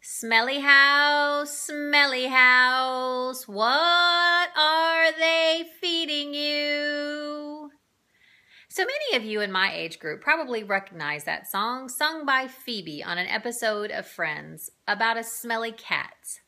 Smelly house, smelly house, what are they feeding you? So many of you in my age group probably recognize that song sung by Phoebe on an episode of Friends about a smelly cat.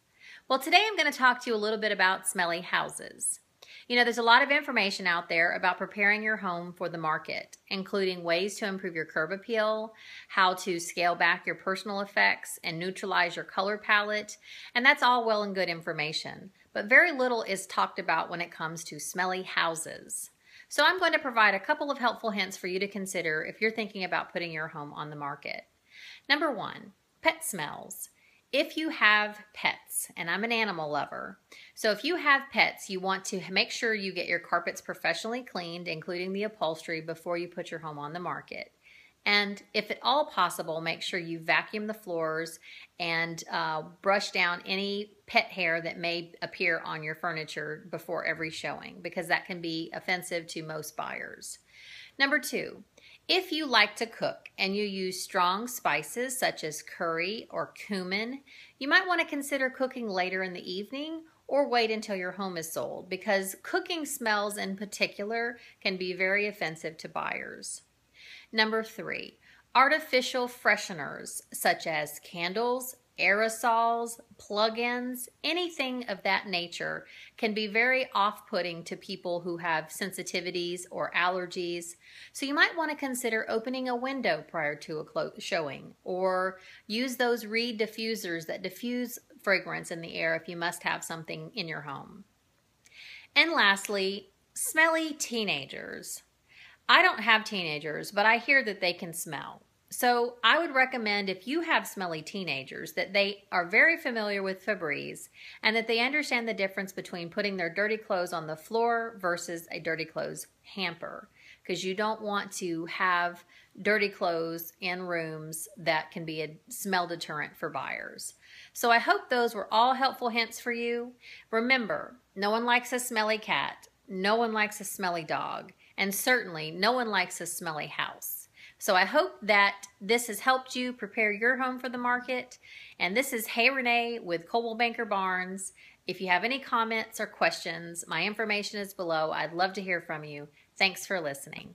Well, today I'm going to talk to you a little bit about smelly houses. You know, there's a lot of information out there about preparing your home for the market, including ways to improve your curb appeal, how to scale back your personal effects, and neutralize your color palette, and that's all well and good information. But very little is talked about when it comes to smelly houses. So I'm going to provide a couple of helpful hints for you to consider if you're thinking about putting your home on the market. Number one, pet smells. If you have pets, and I'm an animal lover, so if you have pets, you want to make sure you get your carpets professionally cleaned, including the upholstery, before you put your home on the market. And if at all possible, make sure you vacuum the floors and brush down any pet hair that may appear on your furniture before every showing, because that can be offensive to most buyers. Number two, if you like to cook and you use strong spices such as curry or cumin, you might want to consider cooking later in the evening or wait until your home is sold, because cooking smells in particular can be very offensive to buyers. Number three, artificial fresheners such as candles, aerosols, plug-ins, anything of that nature can be very off-putting to people who have sensitivities or allergies. So you might want to consider opening a window prior to a showing, or use those reed diffusers that diffuse fragrance in the air if you must have something in your home. And lastly, smelly teenagers. I don't have teenagers, but I hear that they can smell. So I would recommend, if you have smelly teenagers, that they are very familiar with Febreze and that they understand the difference between putting their dirty clothes on the floor versus a dirty clothes hamper, because you don't want to have dirty clothes in rooms that can be a smell deterrent for buyers. So I hope those were all helpful hints for you. Remember, no one likes a smelly cat, no one likes a smelly dog, and certainly no one likes a smelly house. So I hope that this has helped you prepare your home for the market. And this is HeyRenae with Coldwell Banker Barnes. If you have any comments or questions, my information is below. I'd love to hear from you. Thanks for listening.